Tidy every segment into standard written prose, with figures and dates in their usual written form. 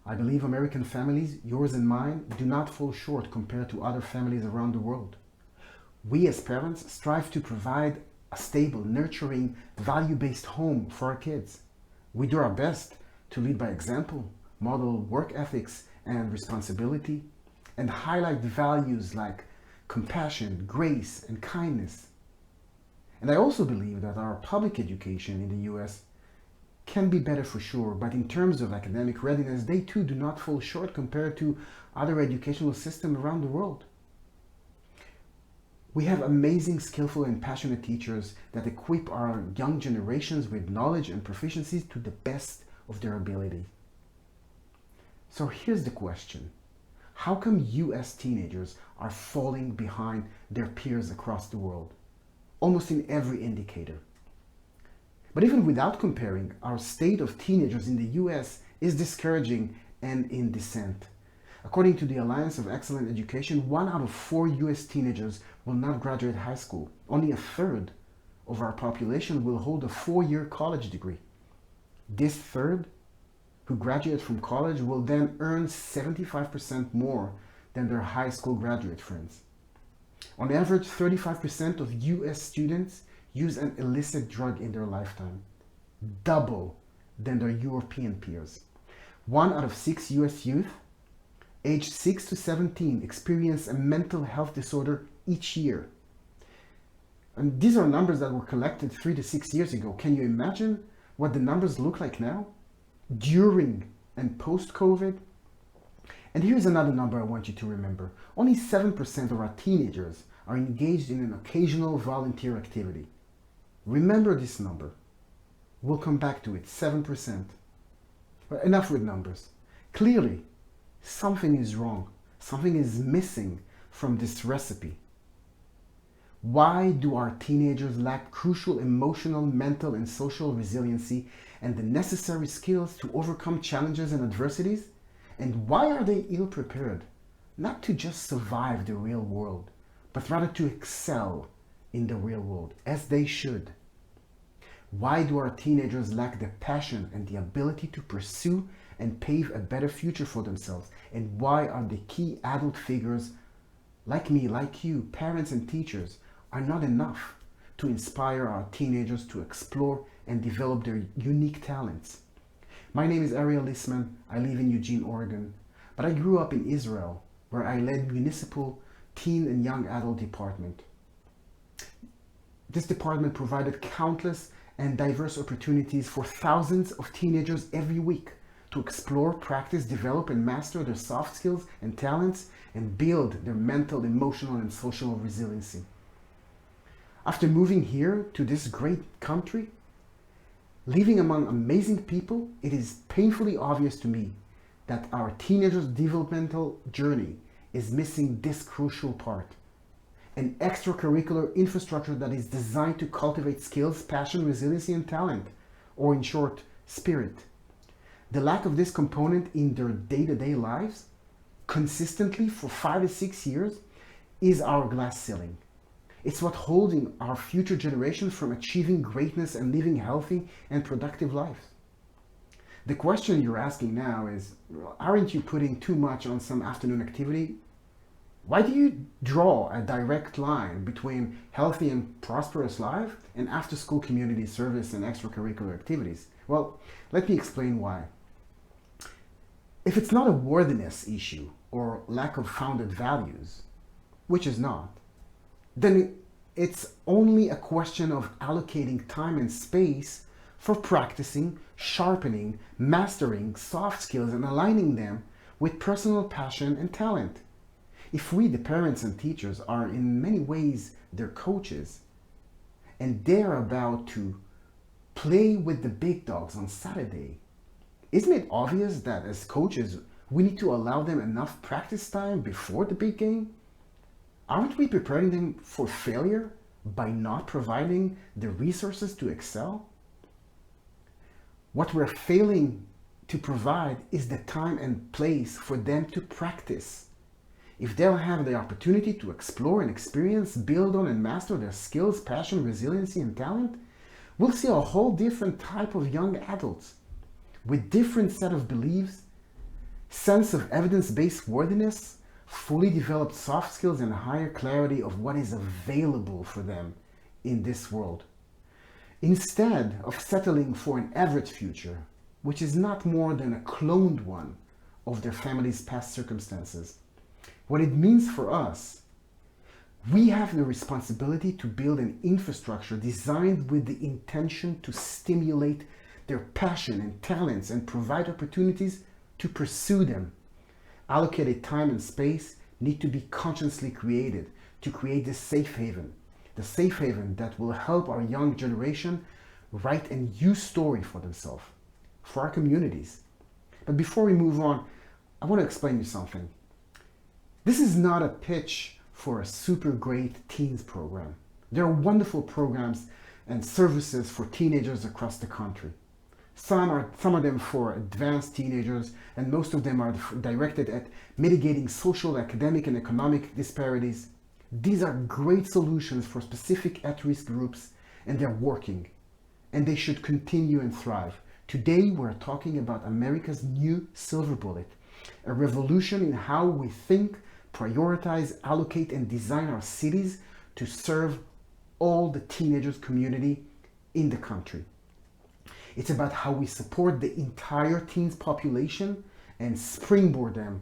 I believe American families, yours and mine, do not fall short compared to other families around the world. We as parents strive to provide a stable, nurturing, value-based home for our kids. We do our best to lead by example, model work ethics and responsibility, and highlight values like compassion, grace, and kindness. And I also believe that our public education in the US can be better for sure, but in terms of academic readiness, they too do not fall short compared to other educational systems around the world. We have amazing, skillful, and passionate teachers that equip our young generations with knowledge and proficiencies to the best of their ability. So here's the question. How come US teenagers are falling behind their peers across the world? Almost in every indicator. But even without comparing, our state of teenagers in the US is discouraging and in descent. According to the Alliance of Excellent Education, 1 out of 4 US teenagers will not graduate high school. Only a third of our population will hold a 4-year college degree. This third who graduate from college will then earn 75% more than their high school graduate friends. On average, 35% of US students use an illicit drug in their lifetime, double than their European peers. 1 out of 6 US youth aged 6 to 17 experience a mental health disorder each year. And these are numbers that were collected 3 to 6 years ago. Can you imagine what the numbers look like now, during and post-COVID? And here's another number I want you to remember. Only 7% of our teenagers are engaged in an occasional volunteer activity. Remember this number. We'll come back to it, 7%. But enough with numbers. Clearly, something is wrong. Something is missing from this recipe. Why do our teenagers lack crucial emotional, mental, and social resiliency and the necessary skills to overcome challenges and adversities? And why are they ill-prepared, not to just survive the real world, but rather to excel in the real world, as they should? Why do our teenagers lack the passion and the ability to pursue and pave a better future for themselves? And why are the key adult figures, like me, like you, parents and teachers, are not enough to inspire our teenagers to explore and develop their unique talents? My name is Ariel Lissman. I live in Eugene, Oregon, but I grew up in Israel, where I led municipal teen and young adult department. This department provided countless and diverse opportunities for thousands of teenagers every week to explore, practice, develop, and master their soft skills and talents and build their mental, emotional, and social resiliency. After moving here to this great country, living among amazing people, it is painfully obvious to me that our teenagers' developmental journey is missing this crucial part. An extracurricular infrastructure that is designed to cultivate skills, passion, resiliency, and talent, or in short, spirit. The lack of this component in their day-to-day lives, consistently for 5 to 6 years, is our glass ceiling. It's what holding our future generations from achieving greatness and living healthy and productive lives. The question you're asking now is, aren't you putting too much on some afternoon activity? Why do you draw a direct line between healthy and prosperous life and after-school community service and extracurricular activities? Well, let me explain why. If it's not a worthiness issue or lack of founded values, which is not, then it's only a question of allocating time and space for practicing, sharpening, mastering soft skills and aligning them with personal passion and talent. If we, the parents and teachers, are in many ways their coaches, and they're about to play with the big dogs on Saturday, isn't it obvious that as coaches, we need to allow them enough practice time before the big game? Aren't we preparing them for failure by not providing the resources to excel? What we're failing to provide is the time and place for them to practice. If they'll have the opportunity to explore and experience, build on and master their skills, passion, resiliency, and talent, we'll see a whole different type of young adults with different set of beliefs sense of evidence-based worthiness, fully developed soft skills, and higher clarity of what is available for them in this world. Instead of settling for an average future, which is not more than a cloned one of their family's past circumstances. What it means for us, we have the responsibility to build an infrastructure designed with the intention to stimulate their passion and talents and provide opportunities to pursue them. Allocated time and space need to be consciously created to create this safe haven. The safe haven that will help our young generation write a new story for themselves, for our communities. But before we move on, I want to explain you something. This is not a pitch for a super great teens program. There are wonderful programs and services for teenagers across the country. Some of them for advanced teenagers, and most of them are directed at mitigating social, academic, and economic disparities. These are great solutions for specific at-risk groups, and they're working, and they should continue and thrive. Today, we're talking about America's new silver bullet, a revolution in how we think, prioritize, allocate, and design our cities to serve all the teenagers community in the country. It's about how we support the entire teens population and springboard them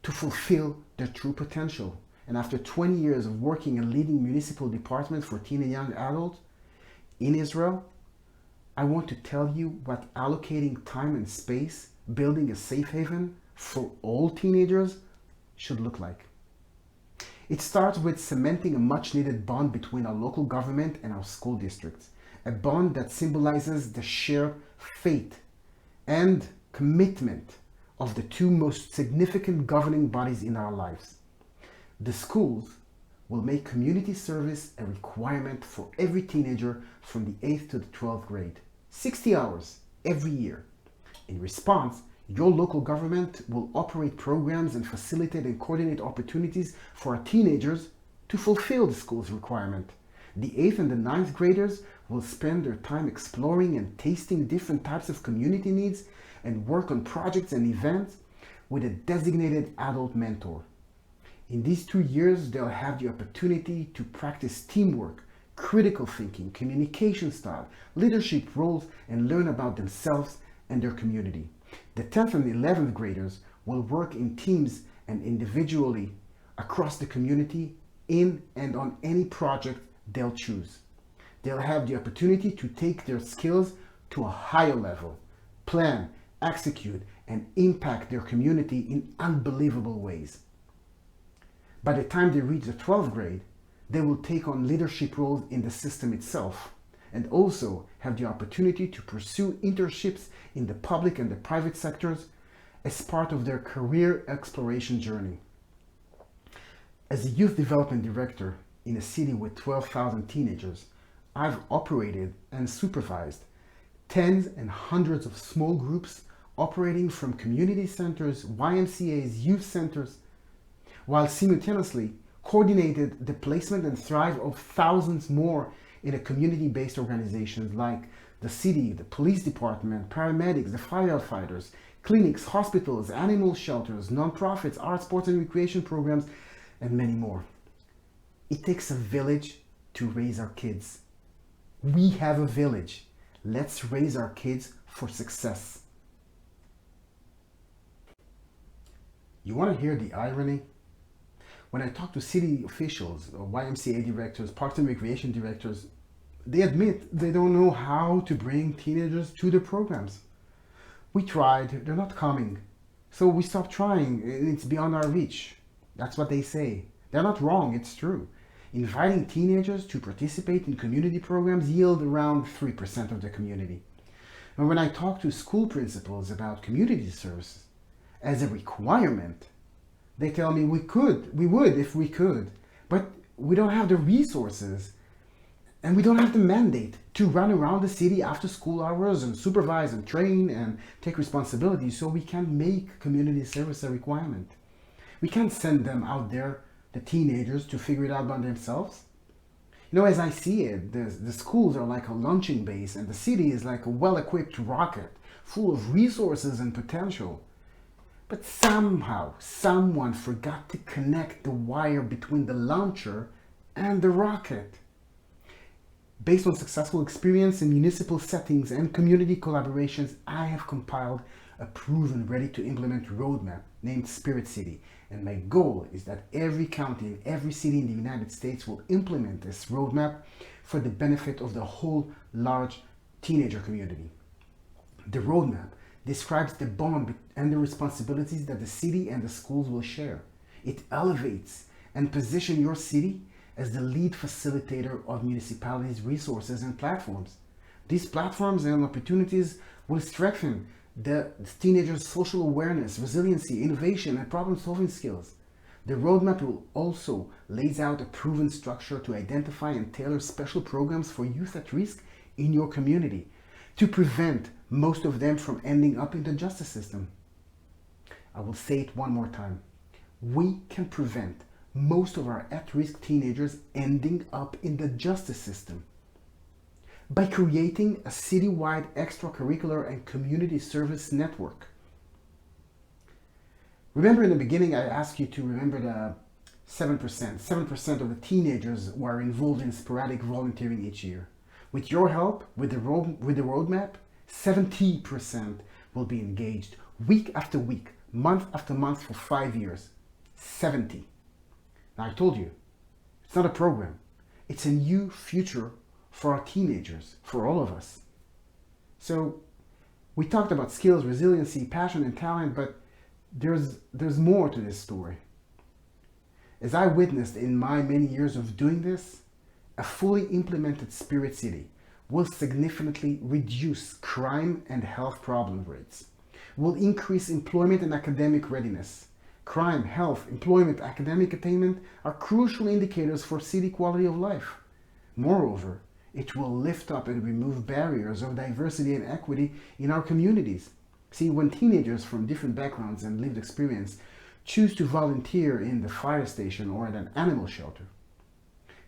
to fulfill their true potential. And after 20 years of working and leading municipal departments for teen and young adults in Israel, I want to tell you what allocating time and space, building a safe haven for all teenagers should look like. It starts with cementing a much needed bond between our local government and our school districts, a bond that symbolizes the shared faith and commitment of the two most significant governing bodies in our lives. The schools will make community service a requirement for every teenager from the 8th to the 12th grade, 60 hours every year. In response, your local government will operate programs and facilitate and coordinate opportunities for our teenagers to fulfill the school's requirement. The 8th and the 9th graders will spend their time exploring and tasting different types of community needs and work on projects and events with a designated adult mentor. In these 2 years, they'll have the opportunity to practice teamwork, critical thinking, communication style, leadership roles, and learn about themselves and their community. The 10th and 11th graders will work in teams and individually across the community in and on any project they'll choose. They'll have the opportunity to take their skills to a higher level, plan, execute, and impact their community in unbelievable ways. By the time they reach the 12th grade, they will take on leadership roles in the system itself and also have the opportunity to pursue internships in the public and the private sectors as part of their career exploration journey. As a youth development director in a city with 12,000 teenagers, I've operated and supervised tens and hundreds of small groups operating from community centers, YMCAs, youth centers, while simultaneously coordinated the placement and thrive of thousands more in a community-based organizations like the city, the police department, paramedics, the firefighters, clinics, hospitals, animal shelters, nonprofits, art, sports and recreation programs, and many more. It takes a village to raise our kids. We have a village. Let's raise our kids for success. You want to hear the irony? When I talk to city officials, or YMCA directors, parks and recreation directors, they admit they don't know how to bring teenagers to the programs. We tried, they're not coming. So we stopped trying, it's beyond our reach. That's what they say. They're not wrong, it's true. Inviting teenagers to participate in community programs yield around 3% of the community. And when I talk to school principals about community services as a requirement, they tell me we would if we could, but we don't have the resources and we don't have the mandate to run around the city after school hours and supervise and train and take responsibility, so we can't make community service a requirement. We can't send them out there, the teenagers, to figure it out by themselves. You know, as I see it, the schools are like a launching base and the city is like a well-equipped rocket full of resources and potential. But somehow, someone forgot to connect the wire between the launcher and the rocket. Based on successful experience in municipal settings and community collaborations, I have compiled a proven, ready to implement roadmap named Spirit City. And my goal is that every county and every city in the United States will implement this roadmap for the benefit of the whole large teenager community. The roadmap describes the bond and the responsibilities that the city and the schools will share. It elevates and positions your city as the lead facilitator of municipalities' resources and platforms. These platforms and opportunities will strengthen the teenagers' social awareness, resiliency, innovation, and problem-solving skills. The roadmap will also lays out a proven structure to identify and tailor special programs for youth at risk in your community to prevent most of them from ending up in the justice system. I will say it one more time. We can prevent most of our at-risk teenagers ending up in the justice system by creating a citywide extracurricular and community service network. Remember in the beginning I asked you to remember the 7%. 7% of the teenagers who are involved in sporadic volunteering each year. With your help, with the roadmap, 70% will be engaged week after week, month after month for 5 years. 70. Now I told you, it's not a program. It's a new future for our teenagers, for all of us. So we talked about skills, resiliency, passion, and talent, but there's more to this story. As I witnessed in my many years of doing this, a fully implemented Spirit City will significantly reduce crime and health problem rates, will increase employment and academic readiness. Crime, health, employment, academic attainment are crucial indicators for city quality of life. Moreover, it will lift up and remove barriers of diversity and equity in our communities. See, when teenagers from different backgrounds and lived experience choose to volunteer in the fire station or at an animal shelter,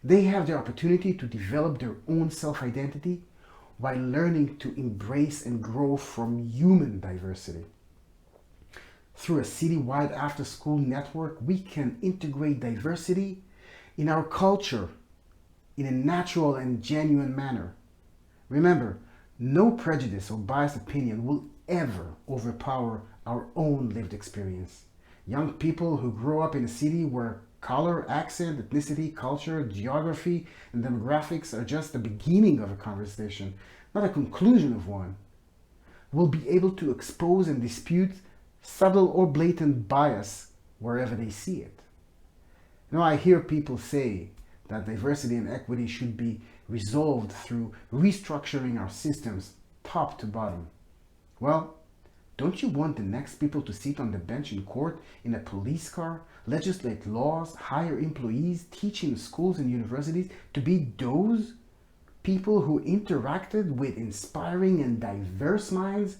they have the opportunity to develop their own self-identity while learning to embrace and grow from human diversity. Through a citywide after-school network, we can integrate diversity in our culture in a natural and genuine manner. Remember, no prejudice or biased opinion will ever overpower our own lived experience. Young people who grow up in a city where color, accent, ethnicity, culture, geography, and demographics are just the beginning of a conversation, not a conclusion of one, will be able to expose and dispute subtle or blatant bias wherever they see it. Now, I hear people say that diversity and equity should be resolved through restructuring our systems top to bottom. Well, don't you want the next people to sit on the bench in court, in a police car, legislate laws, hire employees, teach in schools and universities to be those people who interacted with inspiring and diverse minds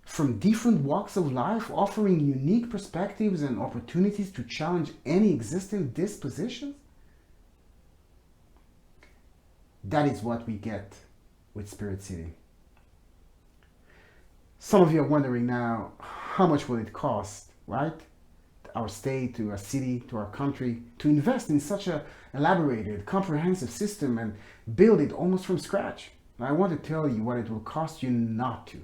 from different walks of life, offering unique perspectives and opportunities to challenge any existing dispositions? That is what we get with Spirit City. Some of you are wondering now, how much will it cost, right? Our state, to our city, to our country, to invest in such an elaborated, comprehensive system and build it almost from scratch. I want to tell you what it will cost you not to.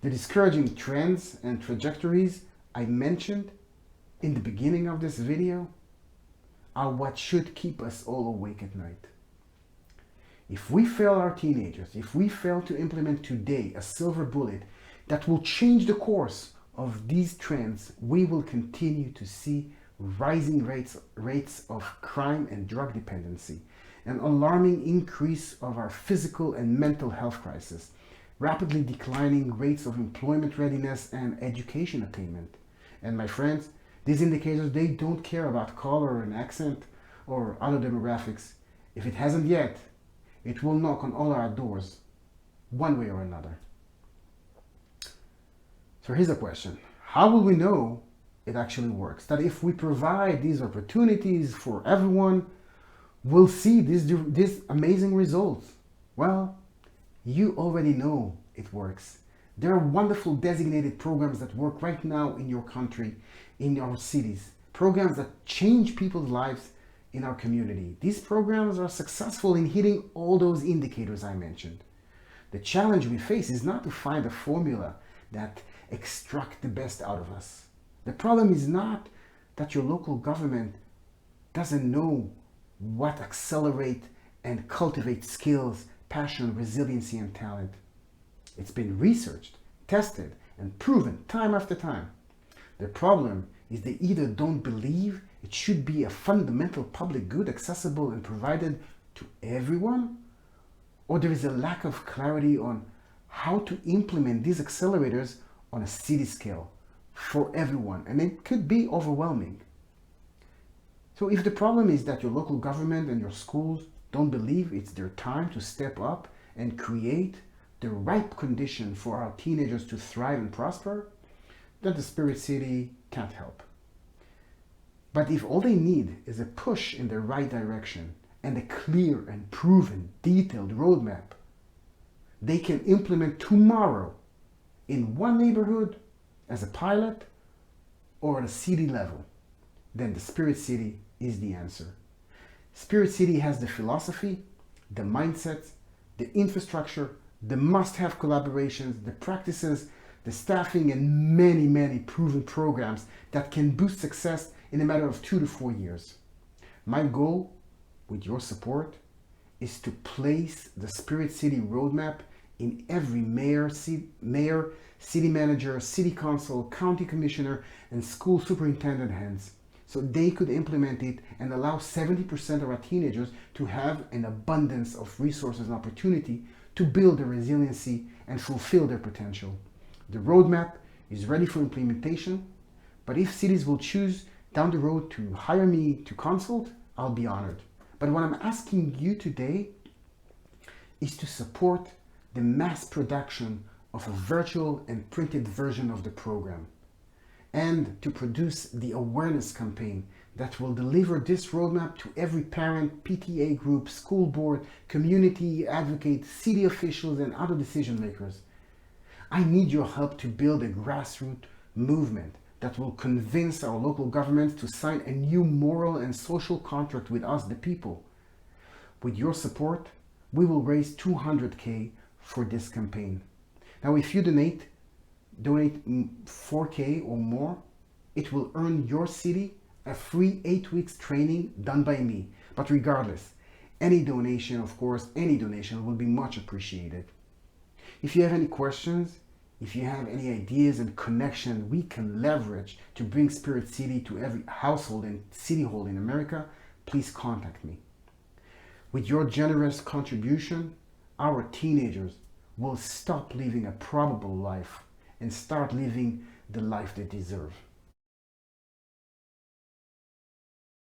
The discouraging trends and trajectories I mentioned in the beginning of this video are what should keep us all awake at night. If we fail our teenagers, if we fail to implement today a silver bullet that will change the course of these trends, we will continue to see rising rates of crime and drug dependency, an alarming increase of our physical and mental health crisis, rapidly declining rates of employment readiness and education attainment. And my friends, these indicators, they don't care about color and accent or other demographics. If it hasn't yet, it will knock on all our doors, one way or another. So here's a question. How will we know it actually works? That if we provide these opportunities for everyone, we'll see these amazing results? Well, you already know it works. There are wonderful designated programs that work right now in your country, in our cities, programs that change people's lives in our community. These programs are successful in hitting all those indicators I mentioned. The challenge we face is not to find a formula that extracts the best out of us. The problem is not that your local government doesn't know what accelerate and cultivate skills, passion, resiliency, and talent. It's been researched, tested, and proven time after time. The problem is they either don't believe it should be a fundamental public good accessible and provided to everyone, or there is a lack of clarity on how to implement these accelerators on a city scale for everyone, and it could be overwhelming. So if the problem is that your local government and your schools don't believe it's their time to step up and create the right condition for our teenagers to thrive and prosper, then the Spirit City can't help. But if all they need is a push in the right direction and a clear and proven detailed roadmap they can implement tomorrow in one neighborhood as a pilot or at a city level, then the Spirit City is the answer. Spirit City has the philosophy, the mindsets, the infrastructure, the must-have collaborations, the practices, the staffing, and many, many proven programs that can boost success in a matter of 2 to 4 years. My goal, with your support, is to place the Spirit City roadmap in every mayor, city manager, city council, county commissioner, and school superintendent hands, so they could implement it and allow 70% of our teenagers to have an abundance of resources and opportunity to build their resiliency and fulfill their potential. The roadmap is ready for implementation, but if cities will choose down the road to hire me to consult, I'll be honored. But what I'm asking you today is to support the mass production of a virtual and printed version of the program, and to produce the awareness campaign that will deliver this roadmap to every parent, PTA group, school board, community advocate, city officials, and other decision makers. I need your help to build a grassroots movement that will convince our local governments to sign a new moral and social contract with us, the people. With your support, we will raise $200K for this campaign. Now, if you donate 4K or more, it will earn your city a free 8 weeks training done by me. But regardless, any donation, of course, any donation will be much appreciated. If you have any questions, if you have any ideas and connection we can leverage to bring Spirit City to every household and city hall in America, please contact me. With your generous contribution, our teenagers will stop living a probable life and start living the life they deserve.